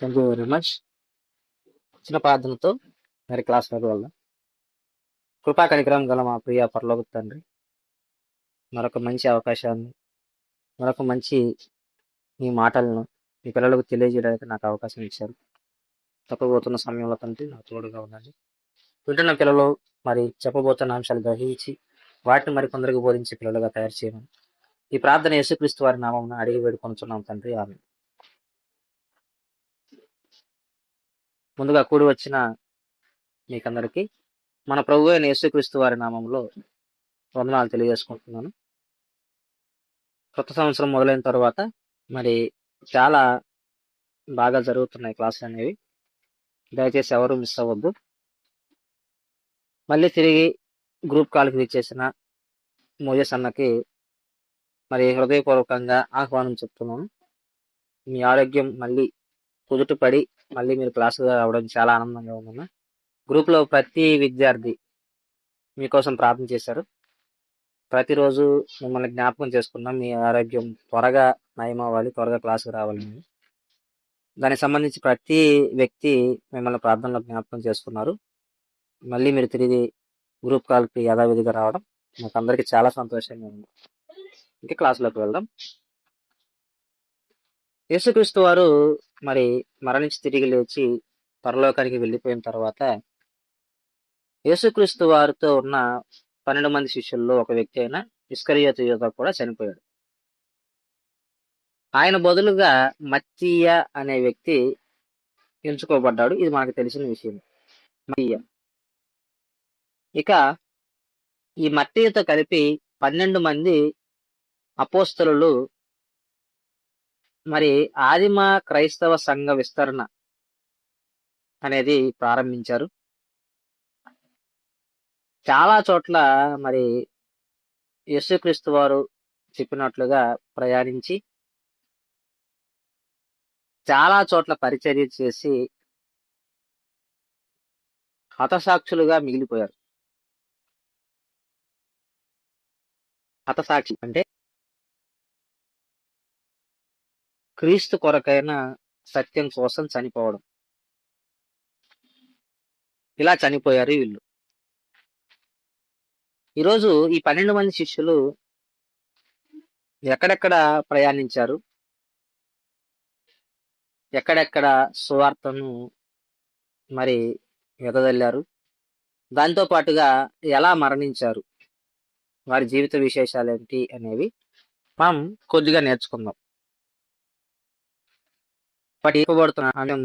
Thank you very much. చిన్న ప్రార్థనతో మరి క్లాస్లోకి వెళ్దాం. కృపా కనికరం గల మా ప్రియ పరలోక తండ్రి, మరొక మంచి అవకాశాన్ని, మరొక మంచి మీ మాటలను మీ పిల్లలకు తెలియజేయడానికి నాకు అవకాశం ఇచ్చారు. తప్పబోతున్న సమయంలో తండ్రి నాకు తోడుగా ఉండండి. వింటున్న పిల్లలు మరి చెప్పబోతున్న అంశాలు గ్రహించి వాటిని మరి కొందరికి బోధించే పిల్లలుగా తయారు చేయమని ఈ ప్రార్థన యేసుక్రీస్తు వారి నామమున అడిగి వేడుకొనుచున్నాం తండ్రి, ఆమె. ముందుగా కూడి వచ్చిన మీకందరికీ మన ప్రభు అయిన యేసుక్రీస్తు వారి నామంలో వందనాలు తెలియజేసుకుంటున్నాను. కొత్త సంవత్సరం మొదలైన తర్వాత మరి చాలా బాగా జరుగుతున్నాయి క్లాసులు అనేవి. దయచేసి ఎవరు మిస్ అవ్వద్దు. మళ్ళీ తిరిగి గ్రూప్ కాల్కి ఇచ్చేసిన మోజెస్ అన్నకి మరి హృదయపూర్వకంగా ఆహ్వానం చెప్తున్నాను. మీ ఆరోగ్యం మళ్ళీ కుదుటపడి మళ్ళీ మీరు క్లాసుగా రావడం చాలా ఆనందంగా ఉందన్న. గ్రూప్లో ప్రతి విద్యార్థి మీకోసం ప్రార్థన చేశారు. ప్రతిరోజు మిమ్మల్ని జ్ఞాపకం చేసుకున్నాం. మీ ఆరోగ్యం త్వరగా నయం అవ్వాలి, త్వరగా క్లాసుకు రావాలని. దానికి సంబంధించి ప్రతి వ్యక్తి మిమ్మల్ని ప్రార్థనలో జ్ఞాపకం చేసుకున్నారు. మళ్ళీ మీరు తిరిగి గ్రూప్ కాల్కి యథావిధిగా రావడం మాకు అందరికీ చాలా సంతోషంగా ఉంది. ఇంకా క్లాసులోకి వెళ్దాం. యేసుక్రీస్తు వారు మరి మరణించి తిరిగి లేచి పరలోకానికి వెళ్ళిపోయిన తర్వాత యేసుక్రీస్తు వారితో ఉన్న 12 మంది శిష్యుల్లో ఒక వ్యక్తి అయిన ఇస్కరియోతు యూదా కూడా చనిపోయాడు. ఆయన బదులుగా మత్తీయ అనే వ్యక్తి ఎంచుకోబడ్డాడు. ఇది మనకు తెలిసిన విషయం. మత్తీయ. ఇక ఈ మత్తీయతో కలిపి 12 మంది అపోస్తలులు మరి ఆదిమ క్రైస్తవ సంఘ విస్తరణ అనేది ప్రారంభించారు. చాలా చోట్ల మరి యేసుక్రీస్తు వారు చెప్పినట్లుగా ప్రయాణించి చాలా చోట్ల పరిచర్య చేసి హతసాక్షులుగా మిగిలిపోయారు. హతసాక్షి అంటే క్రీస్తు కొరకైన సత్యం కోసం చనిపోవడం. ఇలా చనిపోయారు వీళ్ళు. ఈరోజు ఈ 12 మంది శిష్యులు ఎక్కడెక్కడ ప్రయాణించారు, ఎక్కడెక్కడ సువార్తను మరి వెదజల్లారు, దాంతో పాటుగా ఎలా మరణించారు, వారి జీవిత విశేషాలు ఏంటి అనేవి మనం కొద్దిగా నేర్చుకుందాం. వాటి ఇవ్వబడుతున్న అంశం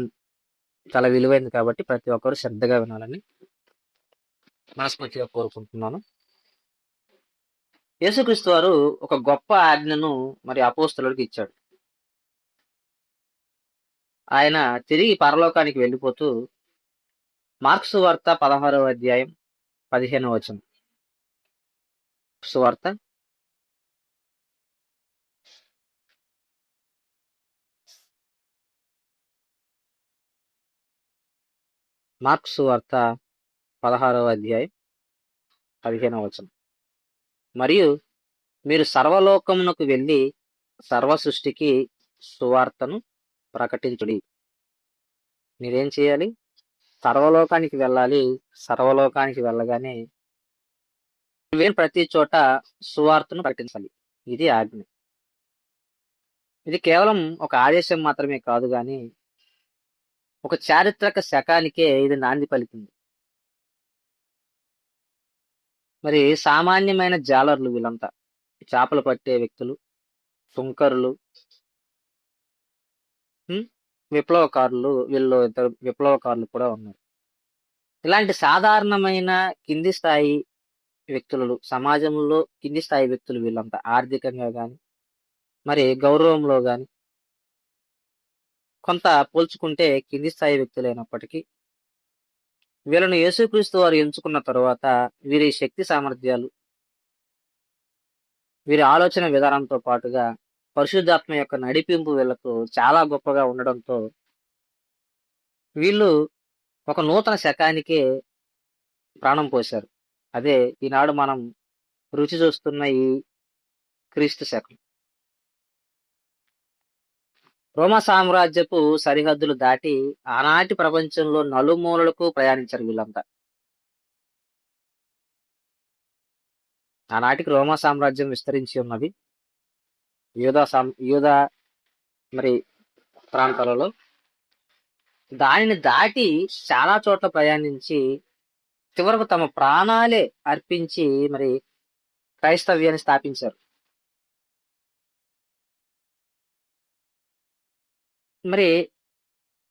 చాలా విలువైంది కాబట్టి ప్రతి ఒక్కరు శ్రద్ధగా వినాలని మనస్ఫూర్తిగా కోరుకుంటున్నాను. యేసుక్రీస్తు వారు ఒక గొప్ప ఆజ్ఞను మరి అపోస్తలుడికి ఇచ్చాడు. ఆయన తిరిగి పరలోకానికి వెళ్ళిపోతూ మార్క్స్ వార్త 16వ అధ్యాయం 15వ వచనం. సువార్త మార్క్స్ వార్త 16వ అధ్యాయం 15వ వచనం. మరియు మీరు సర్వలోకమునకు వెళ్ళి సర్వ సృష్టికి సువార్తను ప్రకటించుడి. మీరేం చేయాలి? సర్వలోకానికి వెళ్ళాలి. సర్వలోకానికి వెళ్ళగానే ప్రతి చోట సువార్తను ప్రకటించాలి. ఇది ఆజ్ఞ. ఇది కేవలం ఒక ఆదేశం మాత్రమే కాదు గాని ఒక చారిత్రక శకానికే ఇది నాంది పలికింది. మరి సామాన్యమైన జాలర్లు వీళ్ళంతా, చేపలు పట్టే వ్యక్తులు, సుంకరులు, విప్లవకారులు, వీళ్ళు ఇద్దరు విప్లవకారులు కూడా ఉన్నారు. ఇలాంటి సాధారణమైన కింది స్థాయి వ్యక్తులు, సమాజంలో కింది స్థాయి వ్యక్తులు వీళ్ళంతా, ఆర్థికంగా కానీ మరి గౌరవంలో కానీ కొంత పోల్చుకుంటే కింది స్థాయి వ్యక్తులైనప్పటికీ వీళ్ళను యేసుక్రీస్తు వారు ఎంచుకున్న తరువాత వీరి శక్తి సామర్థ్యాలు, వీరి ఆలోచన విధానంతో పాటుగా పరిశుద్ధాత్మ యొక్క నడిపింపు వీళ్ళకు చాలా గొప్పగా ఉండడంతో వీళ్ళు ఒక నూతన శకానికే ప్రాణం పోశారు. అదే ఈనాడు మనం రుచి చూస్తున్న ఈ క్రీస్తు శకం. రోమా సామ్రాజ్యపు సరిహద్దులు దాటి ఆనాటి ప్రపంచంలో నలుమూలలకు ప్రయాణించారు వీళ్ళంతా. ఆనాటికి రోమా సామ్రాజ్యం విస్తరించి ఉన్నది యూదా మరి ప్రాంతాలలో. దానిని దాటి చాలా చోట్ల ప్రయాణించి చివరకు తమ ప్రాణాలే అర్పించి మరి క్రైస్తవ్యాన్ని స్థాపించారు. మరి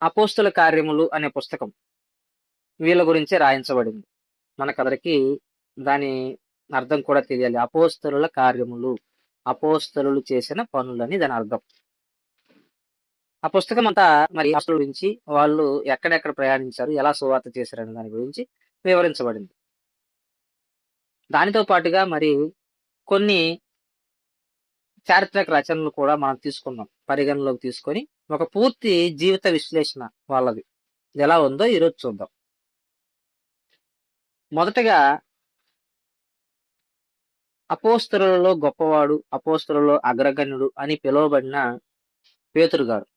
అపోస్తుల కార్యములు అనే పుస్తకం వీళ్ళ గురించే రాయించబడింది. మనకందరికి దాని అర్థం కూడా తెలియాలి. అపోస్తలుల కార్యములు, అపోస్తలులు చేసిన పనులని దాని అర్థం. ఆ పుస్తకం అంతా మరి అపోస్తలుల గురించి, వాళ్ళు ఎక్కడెక్కడ ప్రయాణించారు, ఎలా సువార్త చేశారనే దాని గురించి వివరించబడింది. దానితో పాటుగా మరి కొన్ని చారిత్రక రచనలు కూడా మనం తీసుకున్నాం, పరిగణలోకి తీసుకొని ఒక పూర్తి జీవిత విశ్లేషణ వాళ్ళది ఎలా ఉందో ఈరోజు చూద్దాం. మొదటగా అపోస్తలులలో గొప్పవాడు, అపోస్తలులలో అగ్రగణ్యుడు అని పిలువబడిన పేతురు గారు.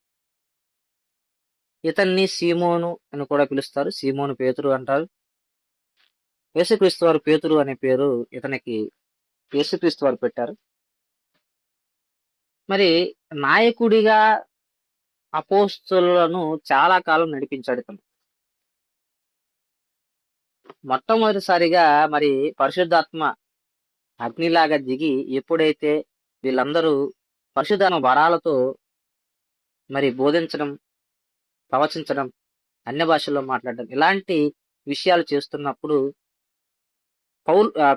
ఇతన్ని సీమోను అని కూడా పిలుస్తారు, సీమోను పేతురు అంటారు. యేసుక్రీస్తు వారు పేతురు అనే పేరు ఇతనికి యేసుక్రీస్తు వారు పెట్టారు. మరి నాయకుడిగా అపోస్తలులను చాలా కాలం నడిపించాడు ఇతను. మొట్టమొదటిసారిగా మరి పరిశుద్ధాత్మ అగ్నిలాగా దిగి ఎప్పుడైతే వీళ్ళందరూ పరిశుధాత్మ వరాలతో మరి బోధించడం, ప్రవచించడం, అన్య భాషల్లో మాట్లాడడం ఇలాంటి విషయాలు చేస్తున్నప్పుడు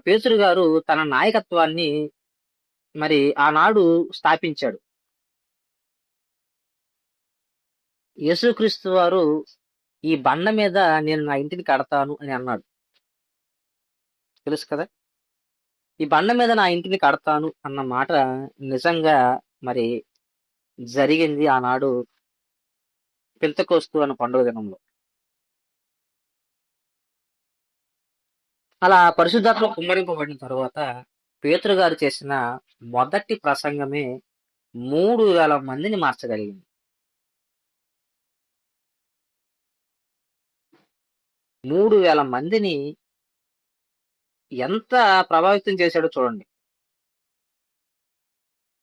పేతురు గారు తన నాయకత్వాన్ని మరి ఆనాడు స్థాపించాడు. యేసుక్రీస్తు వారు ఈ బండ మీద నేను నా ఇంటిని కడతాను అని అన్నాడు. తెలుసు కదా, ఈ బండ మీద నా ఇంటిని కడతాను అన్న మాట నిజంగా మరి జరిగింది ఆనాడు పెంతెకోస్తు అన్న పండుగ దినంలో. అలా పరిశుద్ధాత్మ కుమ్మరింపబడిన తర్వాత పేతురు గారు చేసిన మొదటి ప్రసంగమే 3,000 మందిని మార్చగలిగింది. 3,000 మందిని ఎంత ప్రభావితం చేశాడో చూడండి.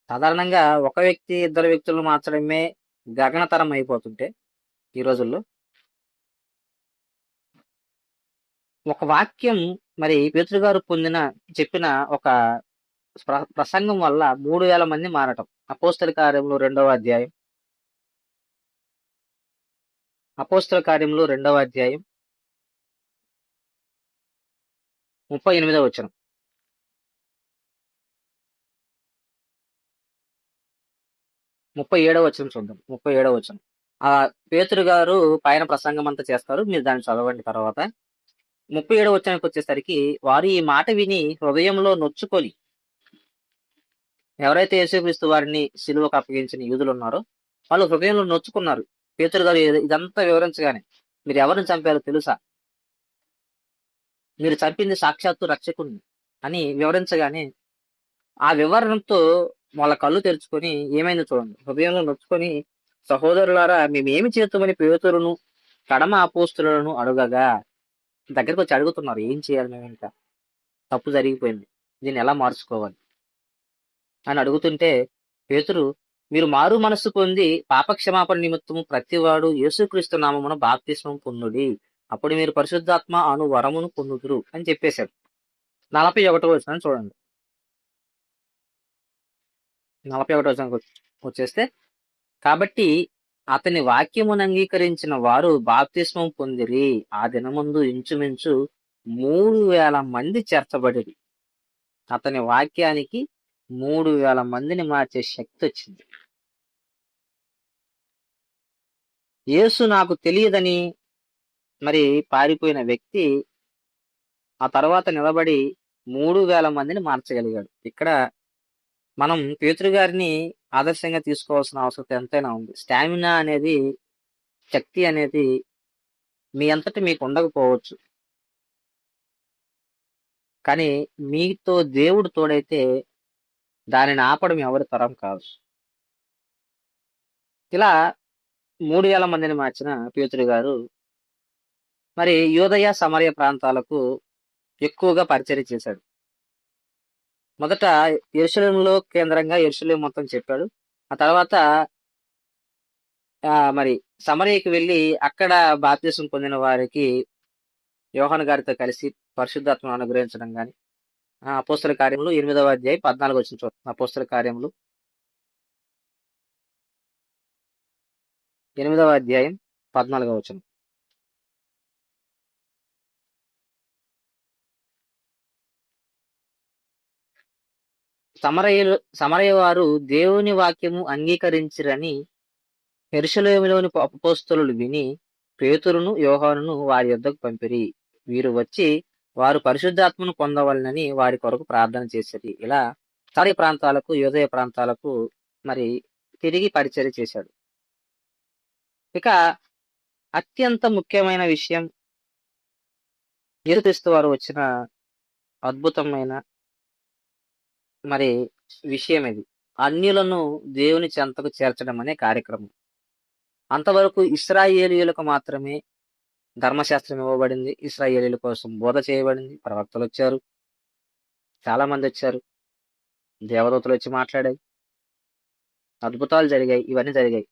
సాధారణంగా ఒక వ్యక్తి, ఇద్దరు వ్యక్తులను మార్చడమే గగనతరం అయిపోతుంటే ఈ రోజుల్లో ఒక వాక్యం మరి పేతురు గారు చెప్పిన ఒక ప్రసంగం వల్ల 3,000 మంది మారటం. అపోస్తల కార్యంలో 2వ అధ్యాయం, అపోస్తల కార్యంలో 2వ అధ్యాయం 38వ వచనం. ముప్పై ఏడవ వచనం చూద్దాం. 37వ వచనం. ఆ పేతురు గారు పైన ప్రసంగం అంతా చేస్తారు, మీరు దాన్ని చదవండి. తర్వాత 37వ వచనానికి వచ్చేసరికి వారు ఈ మాట విని హృదయంలో నొచ్చుకొని, ఎవరైతే యేసుక్రీస్తు వారిని సిలువకు అప్పగించిన యూదులు ఉన్నారో వాళ్ళు హృదయంలో నొచ్చుకున్నారు. పేతురు గారు ఇదంతా వివరించగానే, మీరు ఎవరిని చంపారో తెలుసా, మీరు చంపింది సాక్షాత్తు రక్షకుణ్ణి అని వివరించగానే ఆ వివరణతో వాళ్ళ కళ్ళు తెరుచుకొని ఏమైందో చూడండి. హృదయంలో నొచ్చుకొని, సహోదరులారా మేమేమి చేస్తామని పేతురును కడమ అపోస్తులను అడగగా, దగ్గరికి వచ్చి అడుగుతున్నారు, ఏం చేయాలి మేము, ఇంకా తప్పు జరిగిపోయింది, దీన్ని ఎలా మార్చుకోవాలి అని అడుగుతుంటే పేతురు, మీరు మారు మనస్సు పొంది పాపక్షమాపణ నిమిత్తము ప్రతివాడు యేసుక్రీస్తు నామమున బాప్తిస్మం పొందుడి, అప్పుడు మీరు పరిశుద్ధాత్మ అను వరమును పొందుదురు అని చెప్పేశాడు. 41వ వచనం చూడండి. 41వ వచనం వచ్చేస్తే, కాబట్టి అతని వాక్యమును అంగీకరించిన వారు బాప్తిస్మం పొందిరి, ఆ దినముందు ఇంచుమించు 3,000 మంది చేర్చబడిరి. అతని వాక్యానికి 3,000 మందిని మార్చే శక్తి వచ్చింది. యేసు నాకు తెలియదని మరి పారిపోయిన వ్యక్తి ఆ తర్వాత నిలబడి 3,000 మందిని మార్చగలిగాడు. ఇక్కడ మనం పేతురు గారిని ఆదర్శంగా తీసుకోవాల్సిన అవసరం ఎంతైనా ఉంది. స్టామినా అనేది, శక్తి అనేది మీ అంతటి మీకు ఉండకపోవచ్చు, కానీ మీతో దేవుడు తోడైతే దానిని ఆపడం ఎవరి తరం కాదు. ఇలా 3000 మందిని మార్చిన పేతురు గారు మరి యూదయ సమరయ ప్రాంతాలకు ఎక్కువగా పరిచర్య చేశాడు. మొదట యెరూషలేములో కేంద్రంగా యెరూషలేము మొత్తం చెప్పాడు. ఆ తర్వాత మరి సమరయకి వెళ్లి అక్కడ బాప్తిసం పొందిన వారికి యోహాను గారితో కలిసి పరిశుద్ధాత్మను అనుగ్రహించడం గాని, అపోస్తల కార్యములు 8వ అధ్యాయం 14 వచనం చూద్దాం. అపోస్తల కార్యములు 8వ అధ్యాయం 14 వచనం. సమరయ వారు దేవుని వాక్యము అంగీకరించిరని యెరూషలేములోని అపోస్తలులు విని పేతురును యోహానును వారి యొద్దకు పంపిరి. వీరు వచ్చి వారు పరిశుద్ధాత్మను పొందవలనని వారి కొరకు ప్రార్థన చేసేది. ఇలా సమరయ ప్రాంతాలకు యూదయ ప్రాంతాలకు మరి తిరిగి పరిచర్య చేశాడు. ఇక అత్యంత ముఖ్యమైన విషయం, యేసుక్రీస్తు వారు వచ్చిన అద్భుతమైన మరి విషయం ఇది. అన్యులను దేవుని చెంతకు చేర్చడం అనే కార్యక్రమం. అంతవరకు ఇశ్రాయేలీయులకు మాత్రమే ధర్మశాస్త్రం ఇవ్వబడింది. ఇశ్రాయేలీయుల కోసం బోధ చేయబడింది. ప్రవక్తలు వచ్చారు, చాలా మంది వచ్చారు, దేవదూతలు వచ్చి మాట్లాడాయి, అద్భుతాలు జరిగాయి, ఇవన్నీ జరిగాయి.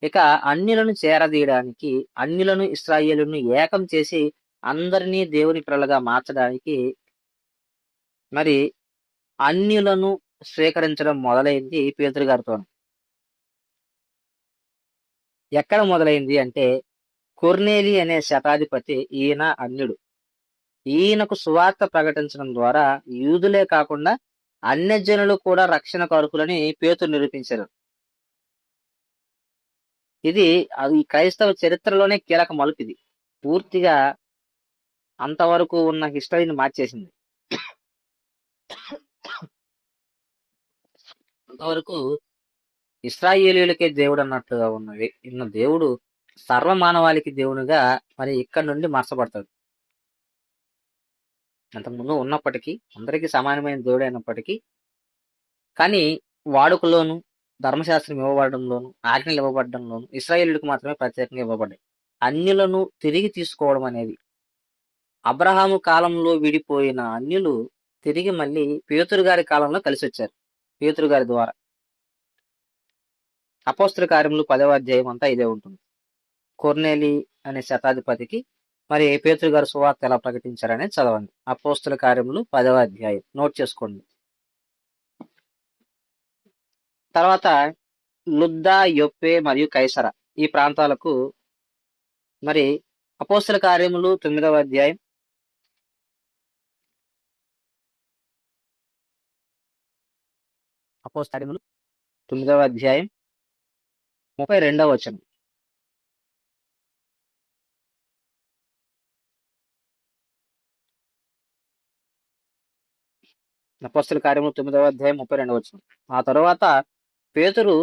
ఇక అన్యులను చేరదీయడానికి, అన్యులను ఇశ్రాయేలును ఏకం చేసి అందరినీ దేవుని పిల్లలుగా మార్చడానికి మరి అన్యులను స్వీకరించడం మొదలైంది పేతురు గారితో. ఎక్కడ మొదలైంది అంటే కొర్నేలి అనే శతాధిపతి, ఈయన అన్యుడు. ఈయనకు సువార్త ప్రకటించడం ద్వారా యూదులే కాకుండా అన్యజనులు కూడా రక్షణకు అర్హులని పేతురు నిరూపించారు. ఇది అది క్రైస్తవ చరిత్రలోనే కీలక మలుపు. ఇది పూర్తిగా అంతవరకు ఉన్న హిస్టరీని మార్చేసింది. అంతవరకు ఇశ్రాయేలీయులకే దేవుడు అన్నట్టుగా ఉన్న దేవుడు సర్వమానవాళికి దేవునిగా మరి ఇక్కడ నుండి మార్చబడతాడు. అంతకుముందు ఉన్నప్పటికీ అందరికీ సమానమైన దేవుడు అయినప్పటికీ, కానీ వాడుకలోను, ధర్మశాస్త్రం ఇవ్వబడడంలోను, ఆజ్ఞలు ఇవ్వబడడంలోను ఇశ్రాయేలీయులకు మాత్రమే ప్రత్యేకంగా ఇవ్వబడ్డాయి. అన్యులను తిరిగి తీసుకోవడం అనేది, అబ్రహాము కాలంలో విడిపోయిన అన్యులు తిరిగి మళ్ళీ పేతురు గారి కాలంలో కలిసి వచ్చారు, పేతురు గారి ద్వారా. అపోస్తల కార్యములు 10వ అధ్యాయం అంతా ఇదే ఉంటుంది. కొర్నేలి అనే శతాధిపతికి మరి పేతురు గారు సువార్త ఎలా ప్రకటించారనేది చదవండి. అపోస్తల కార్యములు 10వ అధ్యాయం నోట్ చేసుకోండి. తర్వాత లుద్దా, యొప్పే మరియు కైసర ఈ ప్రాంతాలకు మరి అపోస్తల కార్యములు 9వ అధ్యాయం అపోస్తల కార్యములు 9వ అధ్యాయం 32వ వచనం. అపోస్తల కార్యములు 9వ అధ్యాయం 32వ వచనం. ఆ తరువాత పేతురు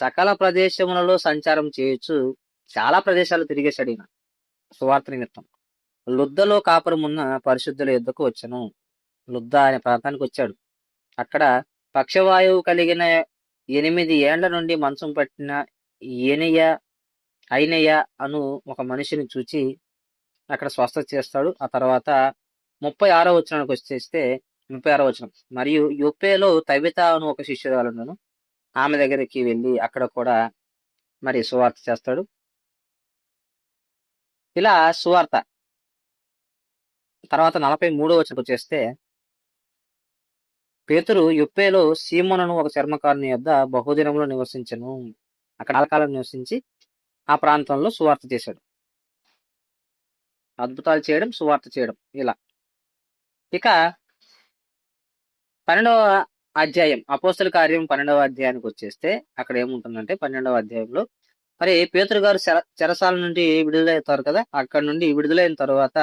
సకల ప్రదేశములలో సంచారం చేయొచ్చు చాలా ప్రదేశాలు తిరిగేశాడు ఈయన సువార్త నిమిత్తం. లుద్దలో కాపురమున్న పరిశుద్ధుల యుద్ధకు వచ్చాను. లుద్ద అనే ప్రాంతానికి వచ్చాడు. అక్కడ పక్షవాయువు కలిగిన 8 ఏండ్ల నుండి మంచం పట్టిన అయినయ్య అను ఒక మనిషిని చూచి అక్కడ స్వస్థత చేస్తాడు. ఆ తర్వాత 36వ వచనానికి వచ్చేస్తే 36వ వచనం. మరియు యొప్పేలో తబిత అను ఒక శిష్యురాలుండెను. ఆమె దగ్గరికి వెళ్ళి అక్కడ కూడా మరి సువార్త చేస్తాడు. ఇలా సువార్త. తర్వాత 43వ వచనం వచ్చేస్తే పేతురు యొప్పేలో సీమోనును ఒక చర్మకారుని యొద్ద బహుదినములు నివసించెను. అక్కడ కాలం నివసించి ఆ ప్రాంతంలో సువార్త చేశాడు. అద్భుతాలు చేయడం, సువార్త చేయడం ఇలా. ఇక 12వ అధ్యాయం అపోస్తల కార్యం 12వ అధ్యాయానికి వచ్చేస్తే అక్కడ ఏముంటుందంటే 12వ అధ్యాయంలో మరి పేతురు గారు చెరసాల నుండి విడుదలవుతారు కదా, అక్కడ నుండి విడుదలైన తర్వాత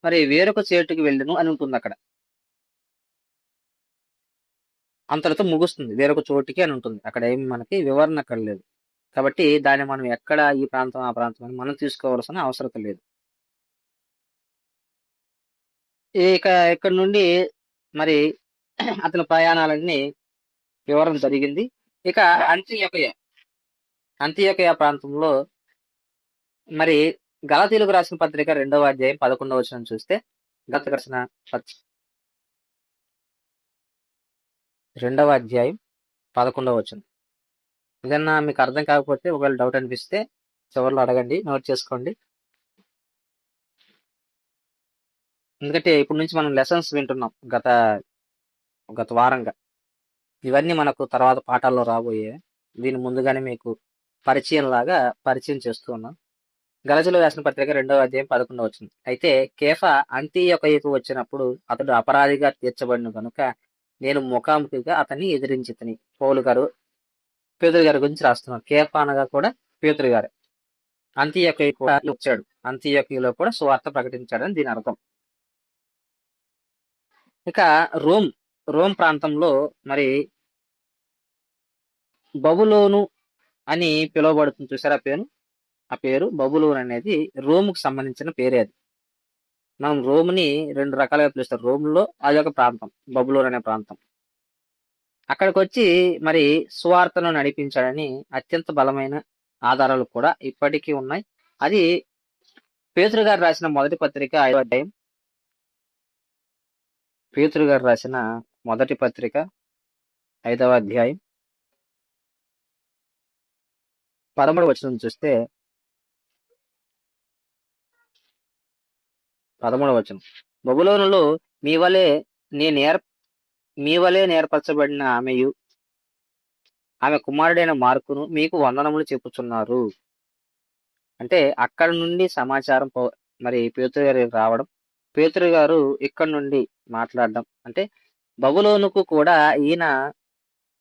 మరి వేరొక చేటుకి వెళ్ళను అని ఉంటుంది. అక్కడ అంతటితో ముగుస్తుంది. వేరొక చోటికి అని ఉంటుంది. అక్కడ ఏమి మనకి వివరణ అక్కడ లేదు. కాబట్టి దాన్ని మనం ఎక్కడ ఈ ప్రాంతం ఆ ప్రాంతం అని మనం తీసుకోవాల్సిన అవసరం లేదు. ఇక ఇక్కడ నుండి మరి అతని ప్రయాణాలన్నీ వివరణ జరిగింది. ఇక అంత్యోకయ అంత్యోకయ ప్రాంతంలో మరి గలతీలకు రాసిన పత్రిక 2వ అధ్యాయం 11వ వచనం చూస్తే గలతీలకు రాసిన 2వ అధ్యాయం 11వ వచనం. ఏదన్నా మీకు అర్థం కాకపోతే ఒకవేళ డౌట్ అనిపిస్తే చివరిలో అడగండి, నోట్ చేసుకోండి. ఎందుకంటే ఇప్పటి నుంచి మనం లెసన్స్ వింటున్నాం గత గత వారంగా. ఇవన్నీ మనకు తర్వాత పాఠాల్లో రాబోయే. దీని ముందుగానే మీకు పరిచయం చేస్తూ ఉన్నాం. గలతీయులకు రాసిన పత్రిక 2వ అధ్యాయం 11వ వచనం. అయితే కేఫా అంతియొకయకు వచ్చినప్పుడు అతడు అపరాధిగా తీర్చబడిన కనుక నేను ముఖాముఖిగా అతన్ని ఎదిరించితిని. పేతురు గారి గురించి రాస్తున్నారు. కేఫా అనగా కూడా పేతురు గారే. అంతియొకయ కూడా వచ్చాడు. అంతియొకయలో కూడా సువార్త ప్రకటించాడని దీని అర్థం. ఇక రోమ్ ప్రాంతంలో మరి బబులోను అని పిలువబడుతుంది. చూసారా ఆ పేరు బబులోన్ అనేది రోముకు సంబంధించిన పేరే. అది మనం రోమ్ని 2 రకాలుగా పిలుస్తాం. రోమ్లో అదొక ప్రాంతం, బబులోన్ అనే ప్రాంతం. అక్కడికి వచ్చి మరి సువార్తను నడిపించాడని అత్యంత బలమైన ఆధారాలు కూడా ఇప్పటికీ ఉన్నాయి. అది పేతురు గారు రాసిన మొదటి పత్రిక 5వ అధ్యాయం. పేతురు గారు రాసిన మొదటి పత్రిక 5వ అధ్యాయం 13వ వచనం చూస్తే 13వ వచనం. బబులోనులో మీ వలె నేర్పరచబడిన ఆమె కుమారుడైన మార్కును మీకు వందనములు చెప్పుచున్నారు. అంటే అక్కడ నుండి సమాచారం మరి పేతురు గారికి రావడం, పేతురు గారు ఇక్కడ నుండి మాట్లాడడం. అంటే బబులోనుకు కూడా ఈయన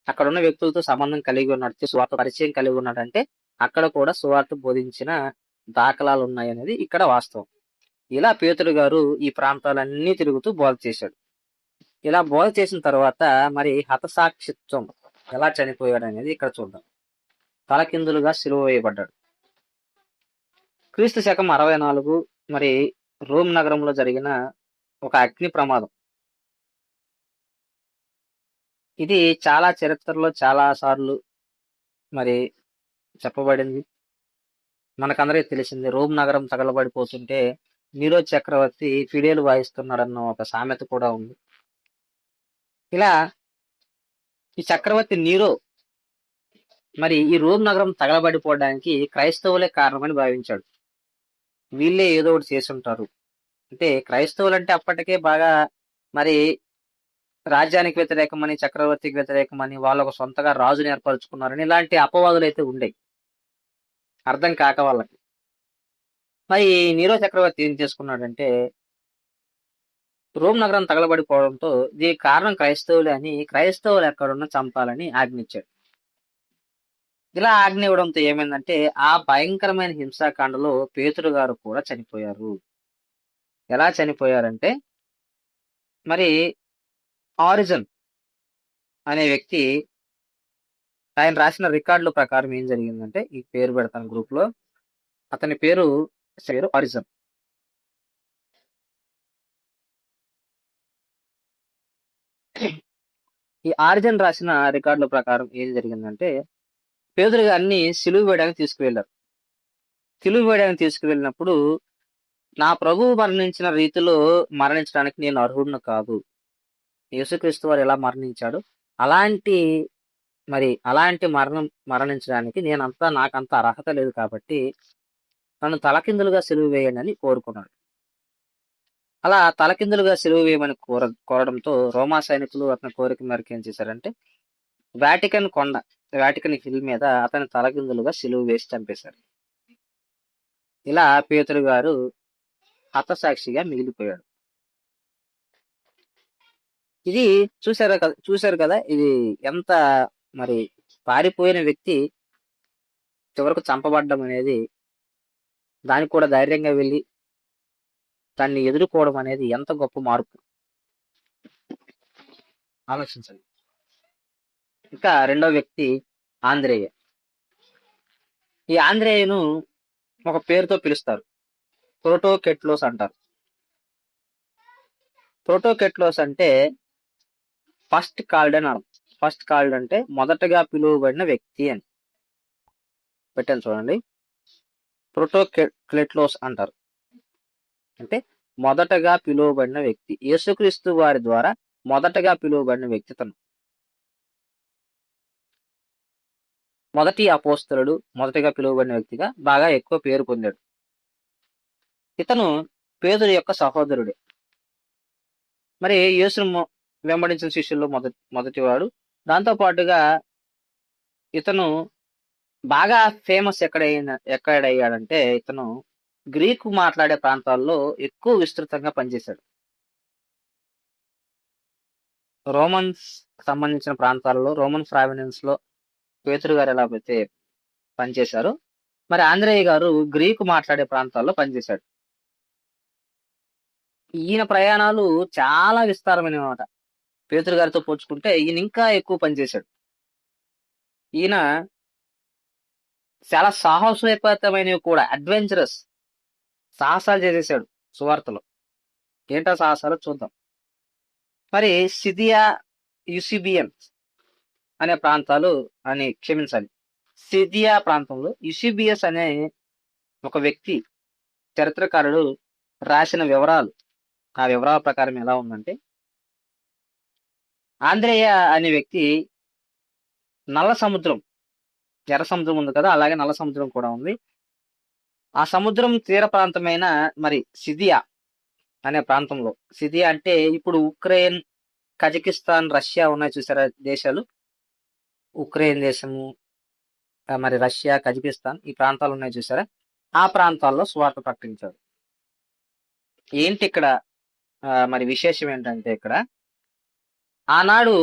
అక్కడ ఉన్న వ్యక్తులతో సంబంధం కలిగి ఉన్నాడు, సువార్త పరిచయం కలిగి ఉన్నాడు. అంటే అక్కడ కూడా సువార్త బోధించిన దాఖలాలు ఉన్నాయనేది ఇక్కడ వాస్తవం. ఇలా పేతురు గారు ఈ ప్రాంతాలన్నీ తిరుగుతూ బోధ చేశాడు. ఇలా బోధ చేసిన తర్వాత మరి హతసాక్షిత్వం ఎలా చనిపోయాడు అనేది ఇక్కడ చూద్దాం. తలకిందులుగా సిలువ వేయబడ్డాడు. క్రీస్తు శకం 64 మరి రోమ్ నగరంలో జరిగిన ఒక అగ్ని ప్రమాదం. ఇది చాలా చరిత్రలో చాలా సార్లు మరి చెప్పబడింది. మనకందరికీ తెలిసింది. రోమ్ నగరం తగలబడిపోతుంటే నీరో చక్రవర్తి ఫిడేలు వాయిస్తున్నాడన్న ఒక సామెత కూడా ఉంది. ఇలా ఈ చక్రవర్తి నీరో మరి ఈ రోమ్ నగరం తగలబడిపోవడానికి క్రైస్తవులే కారణమని భావించాడు. వీళ్ళే ఏదో ఒకటి చేసి ఉంటారు. అంటే క్రైస్తవులు అంటే అప్పటికే బాగా మరి రాజ్యానికి వ్యతిరేకమని, చక్రవర్తికి వ్యతిరేకమని, వాళ్ళకు సొంతగా రాజుని ఏర్పరచుకున్నారని ఇలాంటి అపవాదులు అయితే ఉండేవి అర్థం కాక వాళ్ళకి. మరి నీరో చక్రవర్తి ఏం చేసుకున్నాడంటే రోమ్ నగరం తగలబడిపోవడంతో దీనికి కారణం క్రైస్తవులే అని క్రైస్తవులు ఎక్కడున్నా చంపాలని ఆజ్ఞించాడు. ఇలా ఆజ్ఞ ఇవ్వడంతో ఏమైందంటే ఆ భయంకరమైన హింసాకాండలో పేతురు గారు కూడా చనిపోయారు. ఎలా చనిపోయారంటే మరి ఆరిజన్ అనే వ్యక్తి ఆయన రాసిన రికార్డుల ప్రకారం ఏం జరిగిందంటే, ఈ పేరు పెడతాను గ్రూప్ లో, అతని పేరు ఆరిజన్. ఈ ఆరిజన్ రాసిన రికార్డుల ప్రకారం ఏం జరిగిందంటే పేతురు గారిని సిలువ వేయడానికి తీసుకువెళ్ళినప్పుడు నా ప్రభువు మరణించిన రీతిలో మరణించడానికి నేను అర్హుడును కాదు. యేసుక్రీస్తు వారు ఎలా మరణించాడు అలాంటి మరణించడానికి నాకంత అర్హత లేదు, కాబట్టి నన్ను తలకిందులుగా సిలువ వేయండి అని కోరుకున్నాడు. అలా తలకిందులుగా సిలువ వేయమని కోరడంతో రోమా సైనికులు అతని కోరిక మేరకు ఏం చేశారంటే వాటికన్ హిల్ మీద అతని తలకిందులుగా సిలువ వేసి చంపేశారు. ఇలా పేతురు గారు హతసాక్షిగా మిగిలిపోయాడు. ఇది చూశారు కదా ఇది ఎంత మరి పారిపోయిన వ్యక్తి చివరకు చంపబడ్డం అనేది, దానికి కూడా ధైర్యంగా వెళ్ళి దాన్ని ఎదుర్కోవడం అనేది ఎంత గొప్ప మార్పు ఆలోచించండి. ఇంకా రెండో వ్యక్తి ఆంద్రేయ. ఈ ఆంద్రేయను ఒక పేరుతో పిలుస్తారు, ప్రోటోకెట్లోస్ అంటారు. ప్రోటోకెట్లోస్ అంటే ఫస్ట్ కాల్డ్ అని అర్థం. ఫస్ట్ కాల్డ్ అంటే మొదటగా పిలువబడిన వ్యక్తి అని. పెట్టాను చూడండి. ప్రోటోక్లెట్లోస్ అంటారు. అంటే మొదటగా పిలువబడిన వ్యక్తి. యేసుక్రీస్తు వారి ద్వారా మొదటగా పిలువబడిన వ్యక్తి తను. మొదటి అపోస్తలుడు, మొదటగా పిలువబడిన వ్యక్తిగా బాగా ఎక్కువ పేరు పొందాడు. ఇతను పేతురు యొక్క సహోదరుడే. మరి యేసును వెంబడించిన శిష్యుల్లో మొదటివాడు. దాంతో పాటుగా ఇతను బాగా ఫేమస్ ఎక్కడయ్యాడంటే ఇతను గ్రీకు మాట్లాడే ప్రాంతాల్లో ఎక్కువ విస్తృతంగా పనిచేశాడు. రోమన్స్ సంబంధించిన ప్రాంతాలలో రోమన్ ప్రావినెన్స్ లో పేతురు గారు ఎలా అయితే పనిచేశారో, మరి ఆంద్రేయ గారు గ్రీకు మాట్లాడే ప్రాంతాల్లో పనిచేశాడు. ఈయన ప్రయాణాలు చాలా విస్తారమైనమాట. పేతురు గారితో పోల్చుకుంటే ఈయన ఇంకా ఎక్కువ పనిచేశాడు. ఈయన చాలా సాహసోపేతమైనవి కూడా, అడ్వెంచరస్ సాహసాలు చేసేసాడు సువార్తలో. ఏంటా సాహసాలు చూద్దాం. మరి సిదియా, యుసిబియన్ అనే ప్రాంతాలు క్షమించాలి, సిదియా ప్రాంతంలో యుసిబియస్ అనే ఒక వ్యక్తి, చరిత్రకారుడు రాసిన వివరాలు, ఆ వివరాల ప్రకారం ఎలా ఉందంటే, ఆంద్రేయ అనే వ్యక్తి నల్ల సముద్రం, ఎర్ర సముద్రం ఉంది కదా, అలాగే నల్ల సముద్రం కూడా ఉంది. ఆ సముద్రం తీర ప్రాంతమైన మరి సిదియా అనే ప్రాంతంలో, సిదియా అంటే ఇప్పుడు ఉక్రెయిన్, కజకిస్తాన్, రష్యా ఉన్నాయి చూసారా దేశాలు, ఉక్రెయిన్ దేశము, మరి రష్యా, కజకిస్తాన్ ఈ ప్రాంతాలు ఉన్నాయి చూసారా, ఆ ప్రాంతాల్లో సువార్త ప్రకటించారు. ఏంటి ఇక్కడ మరి విశేషం ఏంటంటే, ఇక్కడ ఆనాడు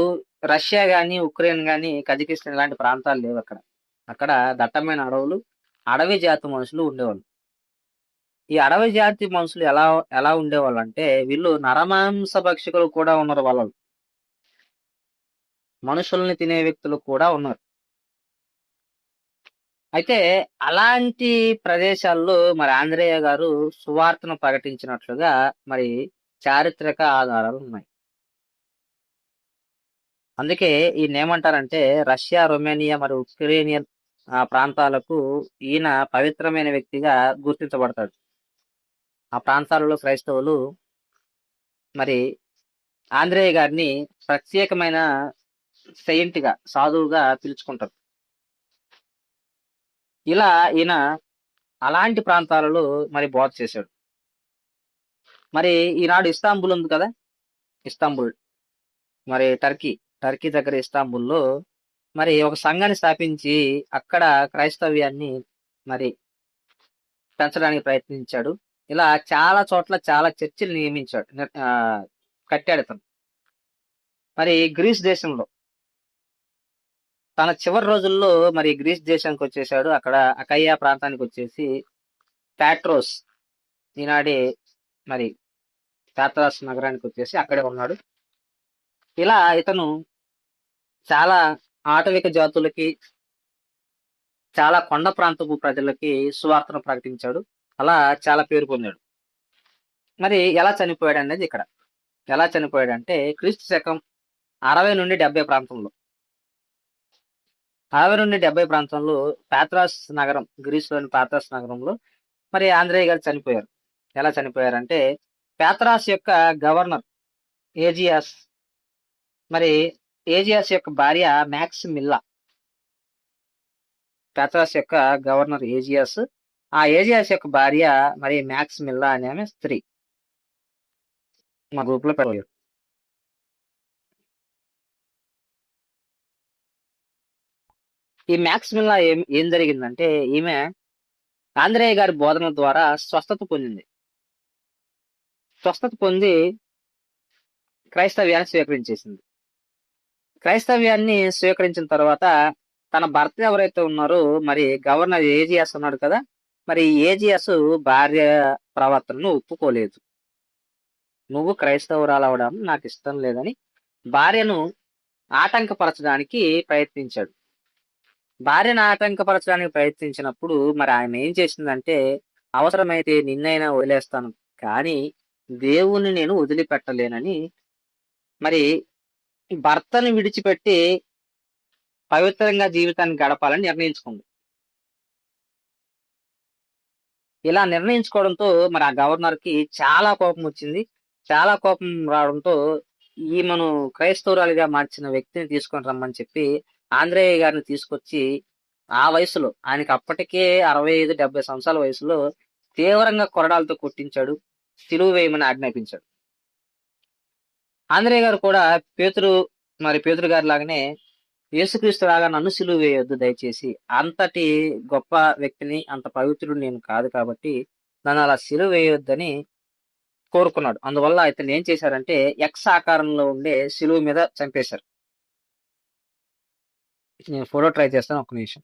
రష్యా గాని, ఉక్రెయిన్ గాని, కజకిస్తాన్ ఇలాంటి ప్రాంతాలు లేవు అక్కడ. అక్కడ దట్టమైన అడవులు, అడవి జాతి మనుషులు ఉండేవాళ్ళు. ఈ అడవి జాతి మనుషులు ఎలా ఎలా ఉండేవాళ్ళు అంటే, వీళ్ళు నరమాంస భక్షకులు కూడా ఉన్నారు వాళ్ళు. మనుషుల్ని తినే వ్యక్తులు కూడా ఉన్నారు. అయితే అలాంటి ప్రదేశాల్లో మరి ఆంద్రేయ గారు సువార్తను ప్రకటించినట్లుగా మరి చారిత్రక ఆధారాలు ఉన్నాయి. అందుకే ఈయన ఏమంటారంటే, రష్యా, రొమేనియా మరి ఉక్రేనియన్ ప్రాంతాలకు ఈయన పవిత్రమైన వ్యక్తిగా గుర్తించబడతాడు. ఆ ప్రాంతాలలో క్రైస్తవులు మరి ఆంద్రేయ గారిని ప్రత్యేకమైన సెయింట్ గా, సాధువుగా పిలుచుకుంటారు. ఇలా ఈయన అలాంటి ప్రాంతాలలో మరి బోధ చేశాడు. మరి ఈనాడు ఇస్తాంబుల్ ఉంది కదా, ఇస్తాంబుల్ మరి టర్కీ దగ్గర ఇస్తాంబుల్లో మరి ఒక సంఘాన్ని స్థాపించి అక్కడ క్రైస్తవ్యాన్ని మరి పెంచడానికి ప్రయత్నించాడు. ఇలా చాలా చోట్ల చాలా చర్చిలు నియమించాడు, కట్టాడు అతను. మరి గ్రీస్ దేశంలో తన చివరి రోజుల్లో మరి గ్రీస్ దేశానికి వచ్చేసాడు. అక్కడ అకయ్యా ప్రాంతానికి వచ్చేసి ప్యాట్రోస్, ఈనాడే మరి పాత్రాస్ నగరానికి వచ్చేసి అక్కడే ఉన్నాడు. ఇలా ఇతను చాలా ఆటవిక జాతులకి, చాలా కొండ ప్రాంతపు ప్రజలకి సువార్తను ప్రకటించాడు. అలా చాలా పేరు పొందాడు. మరి ఎలా చనిపోయాడు అనేది ఇక్కడ. ఎలా చనిపోయాడంటే క్రీస్తు శకం 60 నుండి 70 ప్రాంతంలో, 60 నుండి 70 ప్రాంతంలో పాత్రాస్ నగరం, గ్రీస్లోని పాత్రాస్ నగరంలో మరి ఆంద్రేయ గారు చనిపోయారు. ఎలా చనిపోయారంటే, పాత్రాస్ యొక్క గవర్నర్ ఏజియాస్, మరి ఏజియాస్ యొక్క భార్య మ్యాక్సిమిల్లా, పాత్రాస్ యొక్క గవర్నర్ ఏజియాస్, ఆ ఏజియాస్ యొక్క భార్య మరి మ్యాక్సిమిల్లా అనే ఆమె స్త్రీ. మా గ్రూప్ లో పెట్టారు. ఈ మ్యాక్సిమిల్లా ఏం జరిగిందంటే, ఈమె ఆంద్రేయ గారి బోధన ద్వారా స్వస్థత పొందింది. స్వస్థత పొంది క్రైస్తవ్యాన్ని స్వీకరించేసింది. క్రైస్తవ్యాన్ని స్వీకరించిన తర్వాత తన భర్త ఎవరైతే ఉన్నారో మరి గవర్నర్ ఏజియాస్ ఉన్నాడు కదా, మరి ఏజియాస్ భార్య ప్రవర్తనను ఒప్పుకోలేదు. నువ్వు క్రైస్తవురాలు అవడం నాకు ఇష్టం లేదని భార్యను ఆటంకపరచడానికి ప్రయత్నించాడు. భార్యను ఆటంకపరచడానికి ప్రయత్నించినప్పుడు మరి ఆమె ఏం చేసిందంటే, అవసరమైతే నిన్నైనా వదిలేస్తాను కానీ దేవుణ్ణి నేను వదిలిపెట్టలేనని మరి భర్తను విడిచిపెట్టి పవిత్రంగా జీవితాన్ని గడపాలని నిర్ణయించుకుంది. ఇలా నిర్ణయించుకోవడంతో మరి ఆ గవర్నర్ కి చాలా కోపం వచ్చింది. చాలా కోపం రావడంతో ఈమెను క్రైస్తవురాలిగా మార్చిన వ్యక్తిని తీసుకొని రమ్మని చెప్పి ఆంధ్రేయ గారిని తీసుకొచ్చి ఆ వయసులో ఆయనకి అప్పటికే 65, 70 సంవత్సరాల వయసులో తీవ్రంగా కొరడాలతో కొట్టించాడు. సిలువ వేయమని ఆజ్ఞాపించాడు. ఆంధ్రేయ గారు కూడా పేతురు పేతురు గారి లాగానే యేసుక్రీస్తు లాగా నన్ను సిలువ వేయొద్దు దయచేసి. అంతటి గొప్ప వ్యక్తిని, అంత పవిత్రుడు నేను కాదు కాబట్టి నన్ను అలా సిలువ వేయొద్దని కోరుకున్నాడు. అందువల్ల ఇతన్ని ఏం చేశారంటే ఎక్స్ ఆకారంలో ఉండే సిలువ మీద చంపేశారు. నేను ఫోటో ట్రై చేస్తాను, ఒక్క నిమిషం.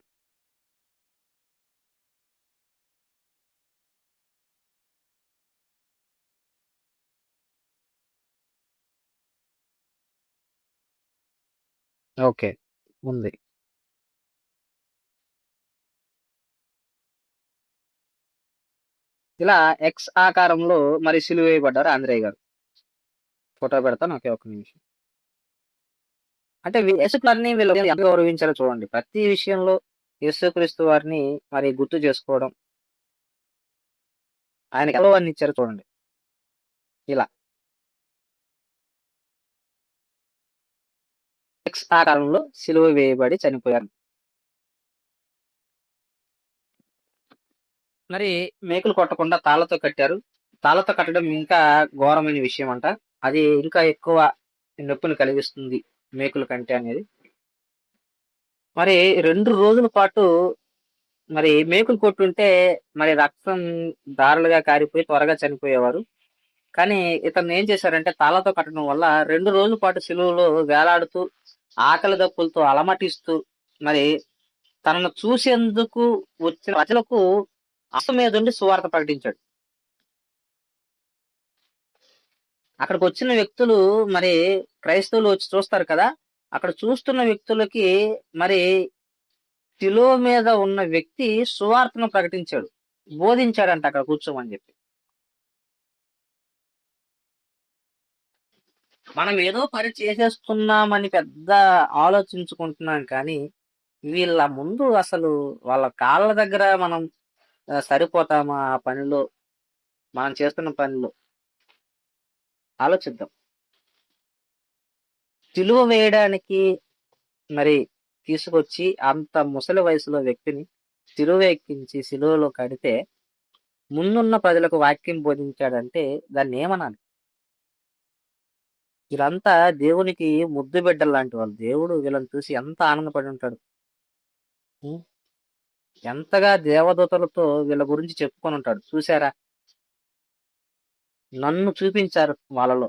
ఓకే. ఉంది. ఇలా ఎక్స్ ఆకారంలో మరి సిలువ వేయబడ్డారు ఆంధ్రేయ గారు. ఫోటో పెడతాను. ఒకే ఒక్క నిమిషం. అంటే యేసుక్రీస్తుని వీళ్ళు ఎంత గౌరవించారో చూడండి. ప్రతి విషయంలో యేసుక్రీస్తు వారిని మరి గుర్తు చేసుకోవడం, ఆయనకి గౌరవాన్ని ఇచ్చారో చూడండి. ఇలా ఎక్స్ ఆకారంలో సిలువ వేయబడి చనిపోయారు. మరి మేకులు కొట్టకుండా తాళ్లతో కట్టారు. తాళ్లతో కట్టడం ఇంకా ఘోరమైన విషయం అంట. అది ఇంకా ఎక్కువ నొప్పిని కలిగిస్తుంది మేకుల కంటే అనేది. మరి 2 రోజుల పాటు మరి మేకులు కొట్టుంటే మరి రక్తం దారలుగా కారిపోయి త్వరగా చనిపోయేవారు. కానీ ఇతన్ని ఏం చేశారంటే తాళ్లతో కట్టడం వల్ల 2 రోజుల పాటు సిలువలో వేలాడుతూ, ఆకలి దప్పులతో అలమటిస్తూ, మరి తనను చూసేందుకు వచ్చిన ప్రజలకు మీదుండి సువార్త ప్రకటించాడు. అక్కడికొచ్చిన వ్యక్తులు మరి క్రైస్తవులు వచ్చి చూస్తారు కదా! అక్కడ చూస్తున్న వ్యక్తులకి మరి శిలువ మీద ఉన్న వ్యక్తి సువార్తను ప్రకటించాడు. బోధించాడంట అక్కడ కూర్చోమని చెప్పి. మనం ఏదో పని చేసేస్తున్నామని పెద్ద ఆలోచించుకుంటున్నాం కానీ, వీళ్ళ ముందు అసలు వాళ్ళ కాళ్ళ దగ్గర మనం సరిపోతామా ఆ పనిలో? మనం చేస్తున్న పనిలో? ఆలోచిద్దాం. సిలువ వేయడానికి మరి తీసుకొచ్చి అంత ముసలి వయసులో వ్యక్తిని సిలువ ఎక్కించి సిలువలో కడితే ముందున్న ప్రజలకు వాక్యం బోధించాడంటే దాన్ని ఏమనాలి? వీళ్ళంతా దేవునికి ముద్దు బిడ్డల్లాంటి వాళ్ళు. దేవుడు వీళ్ళని చూసి ఎంత ఆనందపడి ఉంటాడు. ఉం? ఎంతగా దేవదూతలతో వీళ్ళ గురించి చెప్పుకొని ఉంటాడు. చూసారా, నన్ను చూపించారు వాళ్ళలో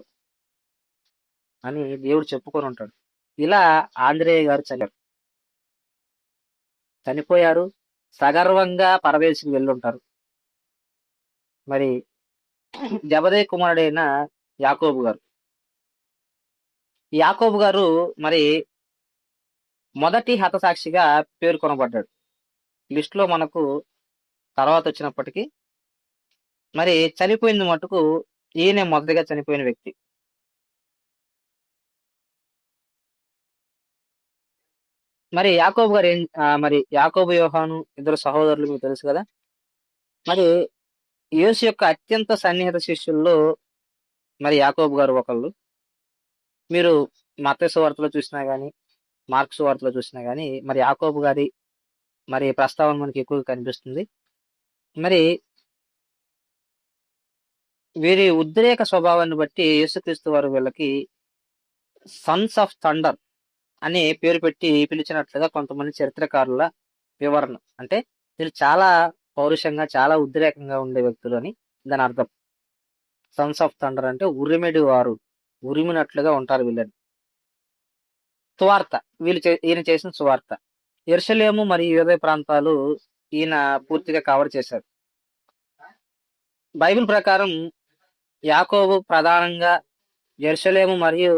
అని దేవుడు చెప్పుకొని ఉంటాడు. ఇలా ఆంజనేయ గారు చనిపోయారు. సగర్వంగా పరదేశికి వెళ్ళుంటారు. మరి జబదే కుమారుడైన యాకోబు గారు యాకోబు గారు మరి మొదటి హతసాక్షిగా పేర్కొనబడ్డాడు. లిస్ట్ లో మనకు తర్వాత వచ్చినప్పటికీ మరి చనిపోయింది మటుకు ఈయనే మొదటిగా చనిపోయిన వ్యక్తి. మరి యాకోబు గారు మరి యాకోబు యోహాను ఇద్దరు సహోదరులు మీకు తెలుసు కదా. మరి యేసు యొక్క అత్యంత సన్నిహిత శిష్యుల్లో మరి యాకోబు గారు ఒకళ్ళు. మీరు మత్తయి సువార్తలో చూసినా గానీ, మార్కు సువార్తలో చూసినా గానీ మరి యాకోబు గారి మరి ప్రస్తావన మనకి ఎక్కువగా కనిపిస్తుంది. మరి వీరి ఉద్రేక స్వభావాన్ని బట్టి యేసుక్రీస్తు వారు వీళ్ళకి సన్స్ ఆఫ్ థండర్ అనే పేరు పెట్టి పిలిచినట్లుగా కొంతమంది చరిత్రకారుల వివరణ. అంటే వీళ్ళు చాలా పౌరుషంగా, చాలా ఉద్రేకంగా ఉండే వ్యక్తులు అని దాని అర్థం. సన్స్ ఆఫ్ థండర్ అంటే ఉరిమిడి వారు, ఉరిమినట్లుగా ఉంటారు వీళ్ళని. సువార్త, ఈయన చేసిన సువార్త యెరూషలేము మరియు యూదయ ప్రాంతాలు ఈయన పూర్తిగా కవర్ చేశారు. బైబిల్ ప్రకారం యాకోబు ప్రధానంగా యెరూషలేము మరియు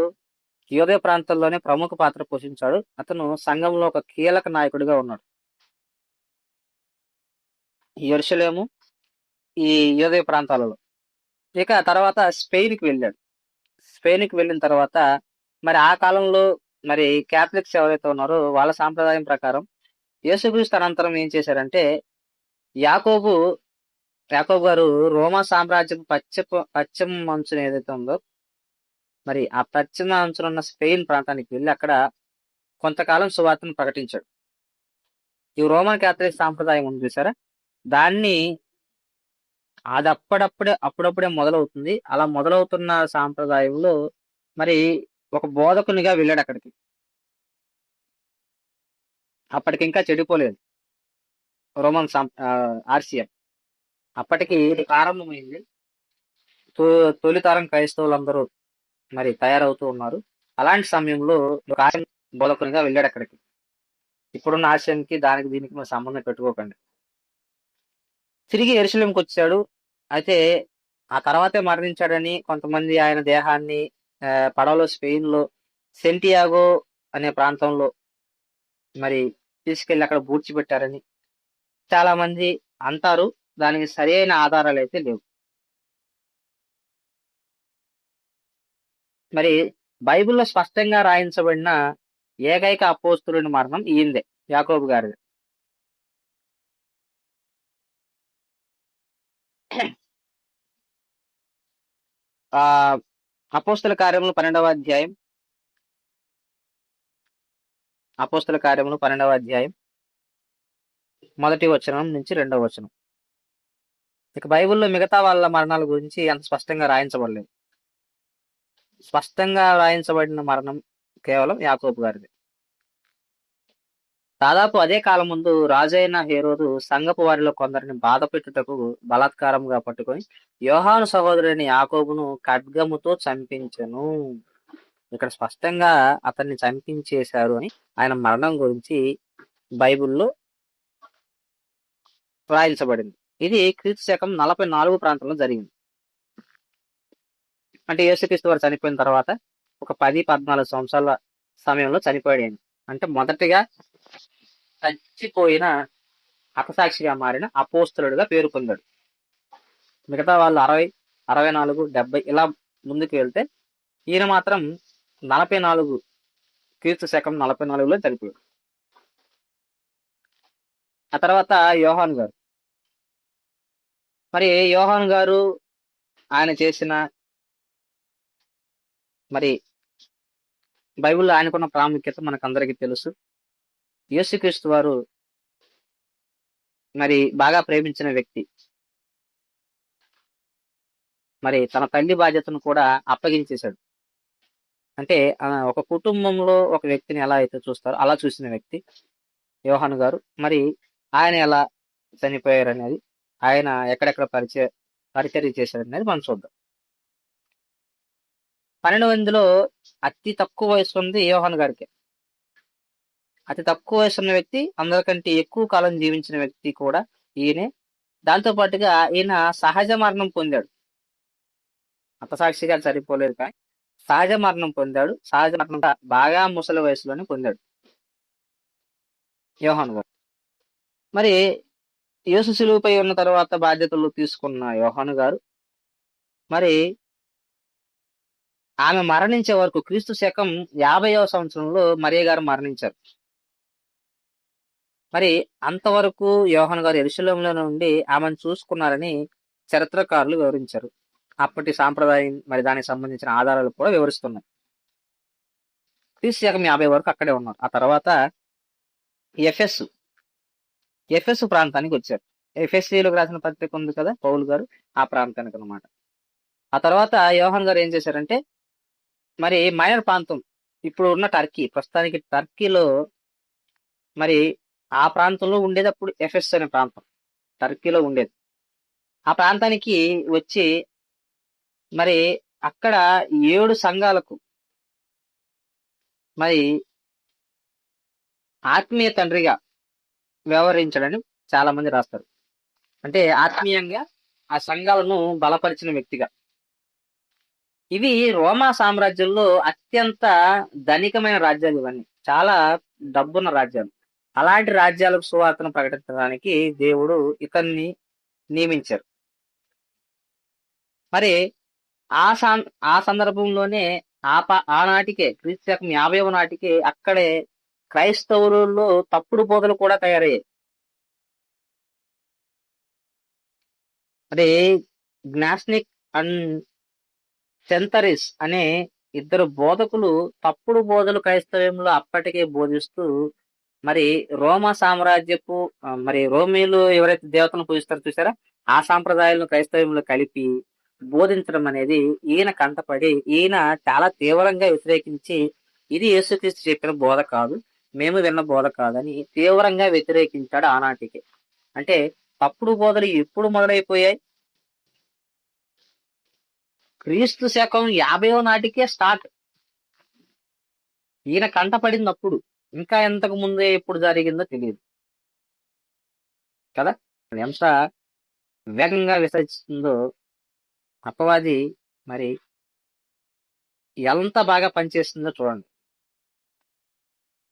యూదయ ప్రాంతాల్లోనే ప్రముఖ పాత్ర పోషించాడు. అతను సంఘంలో ఒక కీలక నాయకుడిగా ఉన్నాడు. యెరూషలేము, ఈ యూదయ ప్రాంతాలలో. ఇక తర్వాత స్పెయిన్‌కి వెళ్ళాడు. స్పెయిన్‌కి వెళ్ళిన తర్వాత మరి ఆ కాలంలో మరి క్యాథలిక్స్ ఎవరైతే ఉన్నారో వాళ్ళ సాంప్రదాయం ప్రకారం యేసుక్రీస్తు అనంతరం ఏం చేశారంటే యాకోబు యాకోబు గారు రోమా సామ్రాజ్యం పశ్చిమ అంచున ఏదైతే ఉందో, మరి ఆ పశ్చిమ అంచున ఉన్న స్పెయిన్ ప్రాంతానికి వెళ్ళి అక్కడ కొంతకాలం సువార్తను ప్రకటించాడు. ఈ రోమన్ క్యాథలిక్ సాంప్రదాయం ఉంది చూసారా, దాన్ని అది అప్పుడప్పుడే మొదలవుతుంది. అలా మొదలవుతున్న సాంప్రదాయంలో మరి ఒక బోధకునిగా వెళ్ళాడు అక్కడికి. అప్పటికి ఇంకా చెడిపోలేదు రోమన్ ఆర్సియం. అప్పటికి ఇది ప్రారంభమైంది. తొలితరం క్రైస్తవులందరూ మరి తయారవుతూ ఉన్నారు. అలాంటి సమయంలో ఒక ఆర్సియం బోధకునిగా వెళ్ళాడు అక్కడికి. ఇప్పుడున్న ఆర్సియంకి దానికి దీనికి మన సంబంధం పెట్టుకోకండి. తిరిగి యెరూషలేంకి వచ్చాడు. అయితే ఆ తర్వాతే మరణించాడని కొంతమంది ఆయన దేహాన్ని పడవలో స్పెయిన్ లో సెంటియాగో అనే ప్రాంతంలో మరి తీసుకెళ్లి అక్కడ పూడ్చిపెట్టారని చాలా మంది అంటారు. దానికి సరైన ఆధారాలు అయితే లేవు. మరి బైబిల్లో స్పష్టంగా రాయించబడిన ఏకైక అపోస్తులుని మరణం ఈయందే, యాకోబు గారిది. ఆ అపోస్తుల కార్యములు 12వ అధ్యాయం, అపోస్తుల కార్యములు 12వ అధ్యాయం 1వ వచనం నుంచి 2వ వచనం. ఇక బైబిల్లో మిగతా వాళ్ళ మరణాల గురించి అంత స్పష్టంగా రాయించబడలేదు. స్పష్టంగా రాయించబడిన మరణం కేవలం యాకోబు గారిది. దాదాపు అదే కాలం ముందు రాజైన హేరోదు సంఘపు వారిలో కొందరిని బాధ పెట్టుటకు బలాత్కారంగా పట్టుకొని యోహాను సహోదరుని యాకోబును ఖడ్గముతో చంపించెను. ఇక్కడ స్పష్టంగా అతన్ని చంపించేశారు అని ఆయన మరణం గురించి బైబిల్లో రాయించబడింది. ఇది క్రీస్తు శకం 44 ప్రాంతంలో జరిగింది. అంటే యేసుక్రీస్తు వారు చనిపోయిన తర్వాత ఒక 10-14 సంవత్సరాల సమయంలో చనిపోయాడు ఆయన. అంటే మొదటిగా చచ్చిపోయిన హతసాక్షిగా మారిన అపోస్తలుడిగా పేరు పొందాడు. మిగతా వాళ్ళు 60, 64, 70 ఇలా ముందుకు వెళ్తే ఈయన మాత్రం 44 క్రీస్తు శకం 44లో చనిపోయాడు. ఆ తర్వాత యోహాను గారు. మరి యోహాను గారు ఆయన చేసిన మరి బైబిల్లో ఆయనకున్న ప్రాముఖ్యత మనకందరికీ తెలుసు. యేసుక్రీస్తు వారు మరి బాగా ప్రేమించిన వ్యక్తి. మరి తన తల్లి బాధ్యతను కూడా అప్పగించేశాడు. అంటే ఒక కుటుంబంలో ఒక వ్యక్తిని ఎలా అయితే చూస్తారో అలా చూసిన వ్యక్తి యోహాను గారు. మరి ఆయన ఎలా చనిపోయారు అనేది, ఆయన ఎక్కడెక్కడ పరిచర్య చేశారు అనేది మనం చూద్దాం. 12 మందిలో అతి తక్కువ వయసు ఉంది యోహాను గారికి. అతి తక్కువ వయసు ఉన్న వ్యక్తి, అందరికంటే ఎక్కువ కాలం జీవించిన వ్యక్తి కూడా ఈయనే. దాంతో పాటుగా ఈయన సహజ మరణం పొందాడు. హతసాక్షిగా సరిపోలేదు కానీ సహజ మరణం పొందాడు. సహజ మరణం బాగా ముసలి వయసులోనే పొందాడు యోహాను గారు. మరి యేసు శిలువపై ఉన్న తర్వాత బాధ్యతలు తీసుకున్న యోహాను గారు మరి ఆమె మరణించే వరకు క్రీస్తు శకం 50వ సంవత్సరంలో మరియ గారు మరణించారు. మరి అంతవరకు యోహాను గారు యెరూషలేములో నుండి ఆమెను చూసుకున్నారని చరిత్రకారులు వివరించారు. అప్పటి సాంప్రదాయం మరి దానికి సంబంధించిన ఆధారాలు కూడా వివరిస్తున్నాయి. క్రీస్తు శకం 50 వరకు అక్కడే ఉన్నారు. ఆ తర్వాత ఎఫెసు ప్రాంతానికి వచ్చారు. ఎఫెసీలకు రాసిన పత్రిక ఉంది కదా పౌలు గారు, ఆ ప్రాంతానికి అన్నమాట. ఆ తర్వాత యోహాన్ గారు ఏం చేశారంటే మరి మైనర్ ప్రాంతం ఇప్పుడు ఉన్న టర్కీ, ప్రస్తుతానికి టర్కీలో మరి ఆ ప్రాంతంలో ఉండేది అప్పుడు ఎఫెస్ అనే ప్రాంతం టర్కీలో ఉండేది. ఆ ప్రాంతానికి వచ్చి మరి అక్కడ 7 సంఘాలకు మరి ఆత్మీయ తండ్రిగా వ్యవహరించడని చాలా మంది రాస్తారు. అంటే ఆత్మీయంగా ఆ సంఘాలను బలపరిచిన వ్యక్తిగా. ఇవి రోమా సామ్రాజ్యంలో అత్యంత ధనికమైన రాజ్యాలు. ఇవన్నీ చాలా డబ్బున్న రాజ్యాలు. అలాంటి రాజ్యాలకు సువార్తను ప్రకటించడానికి దేవుడు ఇతన్ని నియమించారు. మరి ఆ సందర్భంలోనే ఆనాటికే క్రీస్తు శకం 50వ నాటికే అక్కడే క్రైస్తవులలో తప్పుడు బోధలు కూడా తయారయ్యాయి. అదే గ్నాస్నిక్ అండ్ సెంతరిస్ అనే ఇద్దరు బోధకులు తప్పుడు బోధలు క్రైస్తవ్యంలో అప్పటికే బోధిస్తూ మరి రోమా సామ్రాజ్యపు మరి రోమీలు ఎవరైతే దేవతలను పూజిస్తారో చూసారా, ఆ సాంప్రదాయాలను క్రైస్తవ్యంలో కలిపి బోధించడం అనేది ఈయన కంటపడి ఈయన చాలా తీవ్రంగా వ్యతిరేకించి ఇది యేసుక్రీస్తు చెప్పిన బోధ కాదు, మేము విన్న బోధ కాదని తీవ్రంగా వ్యతిరేకించాడు ఆనాటికి. అంటే తప్పుడు బోధలు ఎప్పుడు మొదలైపోయాయి? క్రీస్తు శకం 50వ నాటికే స్టార్ట్. ఈయన కంటపడినప్పుడు ఇంకా ఎంతకు ముందే ఎప్పుడు జరిగిందో తెలియదు కదా. అది ఎంత వేగంగా విసరిస్తుందో అపవాది మరి ఎంత బాగా పనిచేస్తుందో చూడండి.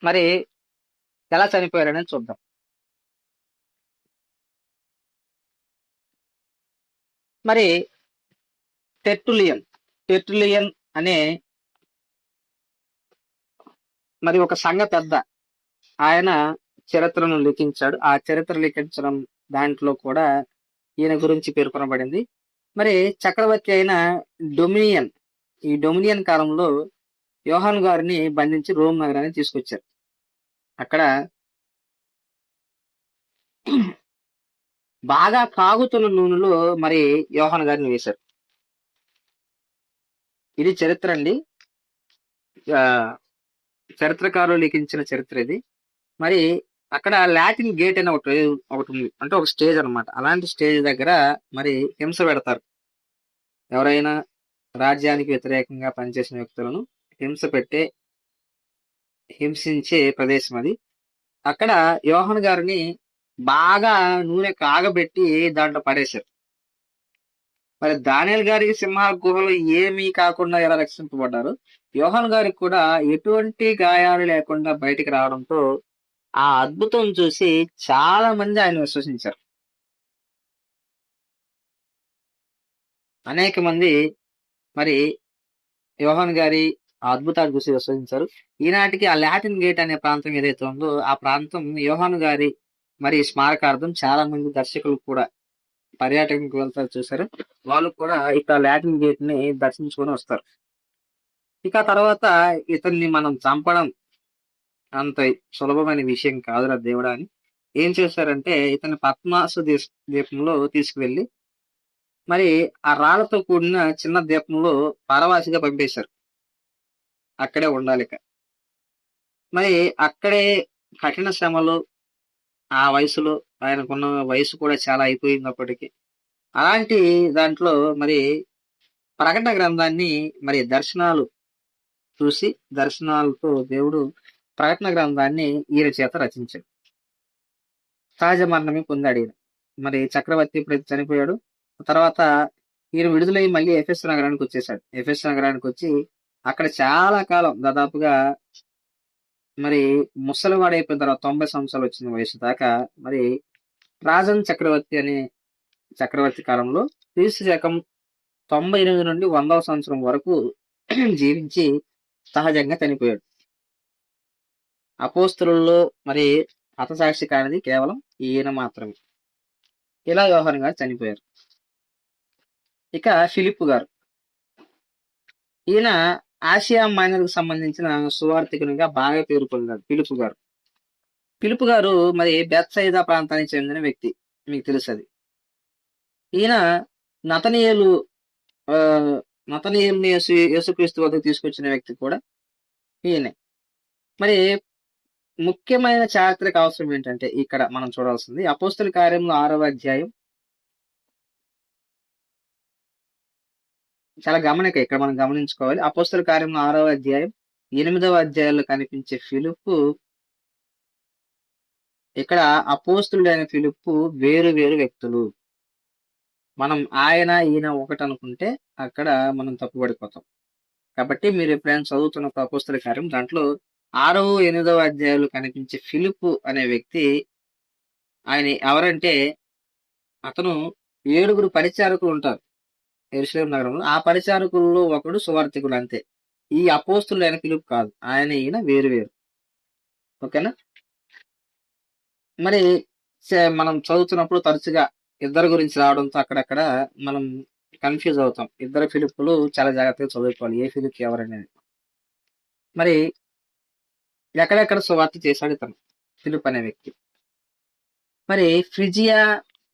మరి ఎలా చనిపోయారనేది చూద్దాం. మరి టెర్టులియన్ అనే మరి ఒక సంఘ పెద్ద ఆయన చరిత్రను లిఖించాడు. ఆ చరిత్ర లిఖించడం దాంట్లో కూడా ఈయన గురించి పేర్కొనబడింది. మరి చక్రవర్తి అయిన డొమినియన్, ఈ డొమినియన్ కాలంలో యోహాన్ గారిని బంధించి రోమ్ నగరాన్ని తీసుకొచ్చారు. అక్కడ బాగా కాగుతున్న నూనెలో మరి యోహాన్ గారిని వేశారు. ఇది చరిత్ర అండి, చరిత్రకారులు లిఖించిన చరిత్ర ఇది. మరి అక్కడ లాటిన్ గేట్ అనే ఒకటి ఉంది, అంటే ఒక స్టేజ్ అనమాట. అలాంటి స్టేజ్ దగ్గర మరి హింస పెడతారు. ఎవరైనా రాజ్యానికి వ్యతిరేకంగా పనిచేసిన వ్యక్తులను హింసించే ప్రదేశం అది. అక్కడ యోహాన్ గారిని బాగా నూనె కాగబెట్టి దాంట్లో పడేశారు. మరి దానియేలు గారికి సింహాల గుహలో ఏమీ కాకుండా ఎలా రక్షింపబడ్డారు, యోహాన్ గారికి కూడా ఎటువంటి గాయాలు లేకుండా బయటికి రావడంతో ఆ అద్భుతం చూసి చాలా మంది ఆయన విశ్వసించారు. అనేక మంది మరి యోహాన్ గారి ఆ అద్భుతాలు చూసి విశ్వసించారు. ఈనాటికి ఆ లాటిన్ గేట్ అనే ప్రాంతం ఏదైతే ఉందో ఆ ప్రాంతం యోహాన్ గారి మరి స్మారకార్థం చాలా మంది దర్శకులు కూడా పర్యాటకులకు వెళ్తారు చూసారు, వాళ్ళు కూడా ఇక లాటిన్ గేట్ ని దర్శించుకొని వస్తారు. ఇక తర్వాత ఇతన్ని మనం చంపడం అంత సులభమైన విషయం కాదురా దేవుడా అని ఏం చేశారంటే ఇతన్ని పద్మాసు ద్వీపంలో తీసుకువెళ్ళి మరి ఆ రాళ్లతో కూడిన చిన్న ద్వీపంలో పరవాసిగా పంపేశారు. అక్కడే ఉండాలిక. మరి అక్కడే కఠిన శ్రమలు, ఆ వయసులో ఆయనకున్న వయసు కూడా చాలా అయిపోయినప్పటికీ అలాంటి దాంట్లో మరి ప్రకటన గ్రంథాన్ని మరి దర్శనాలతో దేవుడు ప్రకటన గ్రంథాన్ని ఈయన చేత రచించాడు. సహజ మరణమే పొందాడు ఈయన. మరి చక్రవర్తి ఇప్పుడు చనిపోయాడు. తర్వాత ఈయన విడుదలై మళ్ళీ ఎఫెస్ నగరానికి వచ్చేసాడు. ఎఫెస్ నగరానికి వచ్చి అక్కడ చాలా కాలం, దాదాపుగా మరి ముసలివాడు అయిపోయిన తర్వాత 90 సంవత్సరాలు వచ్చిన వయసు దాకా మరి రాజన్ చక్రవర్తి కాలంలో క్రీస్తు శకం 98 నుండి 100వ సంవత్సరం వరకు జీవించి సహజంగా చనిపోయాడు. అపోస్తులలో మరి హతసాక్షి కానిది కేవలం ఈయన మాత్రమే. ఇలా యోహాను గారు చనిపోయారు. ఇక ఫిలిప్పు గారు, ఈయన ఆసియా మైనర్ కు సంబంధించిన సువార్థికునిగా బాగా పేరు పొందాడు. ఫిలిప్పు గారు మరి బెత్సయిదా ప్రాంతానికి చెందిన వ్యక్తి, మీకు తెలుసు అది. ఈయన నతనీయులు యేసుక్రీస్తు వద్దకు తీసుకొచ్చిన వ్యక్తి కూడా ఈయనే. మరి ముఖ్యమైన చారిత్రక అవసరం ఏంటంటే ఇక్కడ మనం చూడాల్సింది అపోస్తల కార్యంలో 6వ అధ్యాయం. చాలా ఇక్కడ మనం గమనించుకోవాలి. అపోస్తల కార్యంలో 6వ అధ్యాయం 8వ అధ్యాయంలో కనిపించే ఫిలిప్పు, ఇక్కడ అపోస్తులుడైన ఫిలిప్పు వేరు వేరు వ్యక్తులు. మనం ఆయన ఈయన ఒకటి అనుకుంటే అక్కడ మనం తప్పుపడిపోతాం. కాబట్టి మీరు ఎప్పుడైనా చదువుతున్న అపోస్తల కార్యం దాంట్లో 6వ 8వ అధ్యాయాలు కనిపించే ఫిలిప్పు అనే వ్యక్తి ఆయన ఎవరంటే అతను 7 పరిచారకులు ఉంటారు యెరూషలేము నగరంలో. ఆ పరిచారకుల్లో ఒకడు సువార్థికుడు అంతే. ఈ అపోస్తులు అయిన ఫిలిప్పు కాదు, ఆయన ఈయన వేరు వేరు. ఓకేనా. మరి మనం చదువుతున్నప్పుడు తరచుగా ఇద్దరు గురించి రావడంతో అక్కడక్కడ మనం కన్ఫ్యూజ్ అవుతాం. ఇద్దరు ఫిలిప్పులు చాలా జాగ్రత్తగా చదువుకోవాలి. ఏ ఫిలిప్ ఎవరనేది. మరి ఎక్కడెక్కడ సువార్త చేశాడు ఇతను ఫిలిప్ అనే వ్యక్తి. మరి ఫ్రిజియా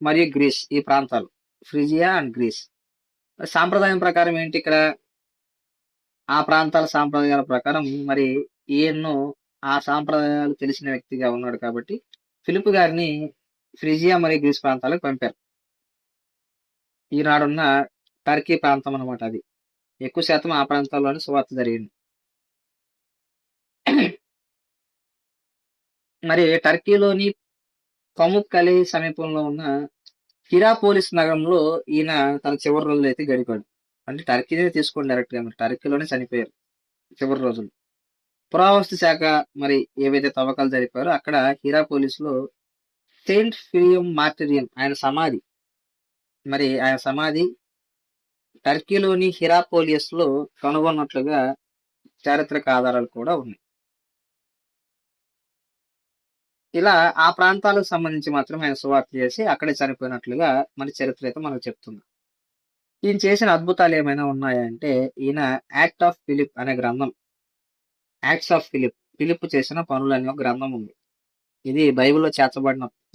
మరియు గ్రీస్ ఈ ప్రాంతాలు. Phrygia and grace. మరి సాంప్రదాయం ప్రకారం ఏంటి ఇక్కడ? ఆ ప్రాంతాల సాంప్రదాయాల ప్రకారం మరి ఈయన్ను ఆ సాంప్రదాయాలు తెలిసిన వ్యక్తిగా ఉన్నాడు కాబట్టి ఫిలిప్ గారిని ఫ్రిజియా మరియు గ్రీస్ ప్రాంతాలకు పంపారు. ఈనాడున్న టర్కీ ప్రాంతం అన్నమాట అది. ఎక్కువ శాతం ఆ ప్రాంతాల్లోనే సువార్త జరిగింది. మరి టర్కీలోని పముక్కలి సమీపంలో ఉన్న హిరాపోలిస్ నగరంలో ఈయన తన చివరి రోజులు అయితే గడిపాడు. అంటే టర్కీనే తీసుకోండి డైరెక్ట్ గా, మరి టర్కీలోనే చనిపోయారు చివరి రోజులు. పురావస్తు శాఖ మరి ఏవైతే తవ్వకాలు జరిపారో అక్కడ హిరాపోలిస్ లో సెయింట్ ఫిలియం మార్టిరియన్ ఆయన సమాధి, మరి ఆయన సమాధి టర్కీలోని హిరాపోలియస్ లో కనుగొన్నట్లుగా చారిత్రక ఆధారాలు కూడా ఉన్నాయి. ఇలా ఆ ప్రాంతాలకు సంబంధించి మాత్రం ఆయన సువార్త చేసి అక్కడే చనిపోయినట్లుగా మన చరిత్ర అయితే మనకు చెప్తుంది. ఈయన చేసిన అద్భుతాలు ఏమైనా ఉన్నాయా అంటే, ఈయన యాక్ట్ ఆఫ్ ఫిలిప్ అనే గ్రంథం, యాక్ట్స్ ఆఫ్ ఫిలిప్, ఫిలిప్ చేసిన పనులు అనే ఒక గ్రంథం ఉంది. ఇది బైబిల్లో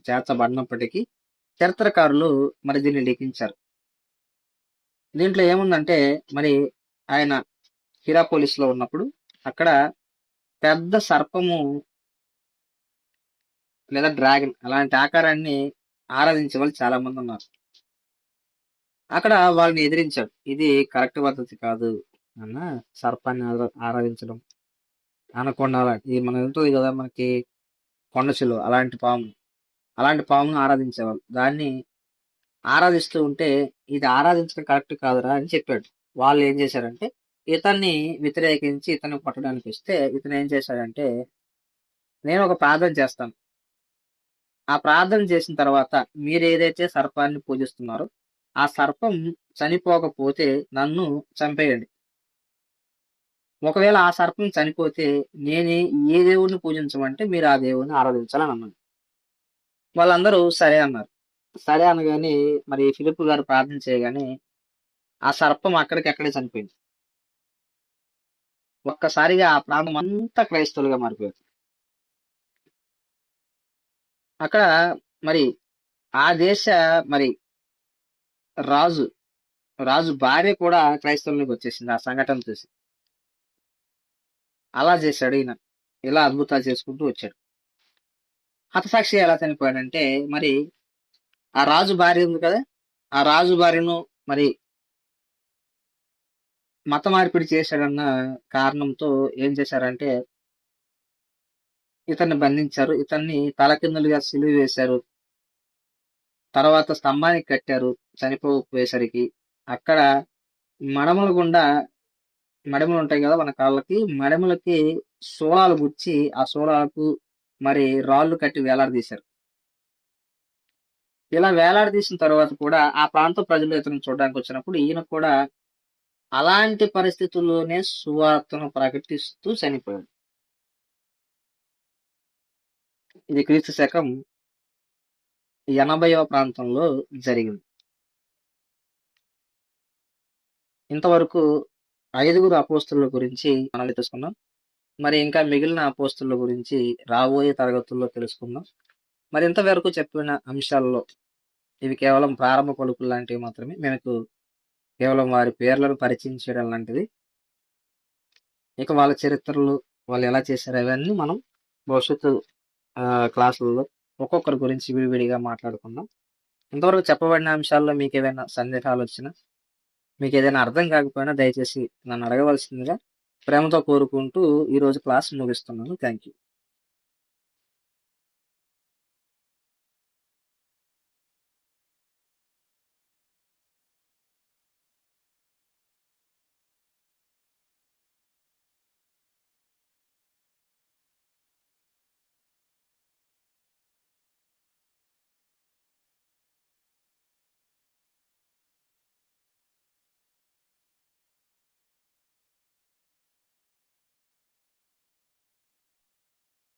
చేర్చబడినప్పటికీ చరిత్రకారులు మరి దీన్ని లిఖించారు. దీంట్లో ఏముందంటే మరి ఆయన హిరాపోలిస్ లో ఉన్నప్పుడు అక్కడ పెద్ద సర్పము లేదా డ్రాగన్ అలాంటి ఆకారాన్ని ఆరాధించే వాళ్ళు చాలా మంది ఉన్నారు. అక్కడ వాళ్ళని ఎదిరించాడు. ఇది కరెక్ట్ పద్ధతి కాదు అన్న, సర్పాన్ని ఆరాధించడం, అనకొండ ఇది మన ఉంటుంది కదా మనకి కొండ చిలువ, అలాంటి పామును ఆరాధించేవాళ్ళు. దాన్ని ఆరాధిస్తూ ఉంటే ఇది ఆరాధించడం కరెక్ట్ కాదురా అని చెప్పాడు. వాళ్ళు ఏం చేశారంటే ఇతన్ని వ్యతిరేకించి ఇతన్ని కొట్టడానికి వస్తే ఇతను ఏం చేశాడంటే, నేను ఒక ప్రార్థన చేస్తాను, ఆ ప్రార్థన చేసిన తర్వాత మీరు ఏదైతే సర్పాన్ని పూజిస్తున్నారో ఆ సర్పం చనిపోకపోతే నన్ను చంపేయండి. ఒకవేళ ఆ సర్పం చనిపోతే నేనే ఏ దేవుడిని పూజించమంటే మీరు ఆ దేవుడిని ఆరాధించాలని అన్నాను. వాళ్ళందరూ సరే అన్నారు. సరే అనగానే మరి ఫిలిప్ గారు ప్రార్థన చేయగానే ఆ సర్పం అక్కడికక్కడే చనిపోయింది. ఒక్కసారిగా ఆ ప్రాంతం అంతా క్రైస్తవులుగా మారిపోయారు. అక్కడ మరి ఆ దేశ మరి రాజు రాజు భార్య కూడా క్రైస్తవులకు వచ్చేసింది ఆ సంఘటన చూసి. అలా చేశాడు ఈయన. ఇలా అద్భుతాలు చేసుకుంటూ వచ్చాడు. హతసాక్షి ఎలా చనిపోయాడంటే మరి ఆ రాజు భార్య ఉంది కదా, ఆ రాజు భార్యను మరి మత మార్పిడి చేశాడన్న కారణంతో ఏం చేశారంటే ఇతన్ని బంధించారు. ఇతన్ని తలకిందులుగా సిలువ వేశారు. తర్వాత స్తంభానికి కట్టారు చనిపోయేసరికి. అక్కడ మడమల గుండా, మడమలు ఉంటాయి కదా మన కాళ్ళకి, మడమలకి శూలాలు గుచ్చి ఆ శూలాలకు మరి రాళ్ళు కట్టి వేలాడదీశారు. ఇలా వేలాడదీసిన తర్వాత కూడా ఆ ప్రాంత ప్రజలు ఇతను చూడడానికి వచ్చినప్పుడు ఈయన కూడా అలాంటి పరిస్థితుల్లోనే సువార్తను ప్రకటిస్తూ చనిపోయాడు. ఇది క్రీస్తు శకం 80వ ప్రాంతంలో జరిగింది. ఇంతవరకు 5గురు అపోస్తలుల గురించి మనం తెలుసుకున్నాం. మరి ఇంకా మిగిలిన అపోస్తలుల గురించి రాబోయే తరగతుల్లో తెలుసుకుందాం. మరి ఇంతవరకు చెప్పిన అంశాల్లో ఇవి కేవలం ప్రారంభ పలుకులు లాంటివి మాత్రమే. మీకు కేవలం వారి పేర్లను పరిచయం చేయడం లాంటిది. ఇక వాళ్ళ చరిత్రలు, వాళ్ళు ఎలా చేశారు అవన్నీ మనం భవిష్యత్తు క్లాసులలో ఒక్కొక్కరి గురించి విడివిడిగా మాట్లాడుకుందాం. ఇంతవరకు చెప్పబడిన అంశాల్లో మీకు ఏదైనా సందేహాలు వచ్చినా, మీకు ఏదైనా అర్థం కాకపోయినా దయచేసి నన్ను అడగవలసిందిగా ప్రేమతో కోరుకుంటూ ఈరోజు క్లాస్ ముగిస్తున్నాను. Thank you.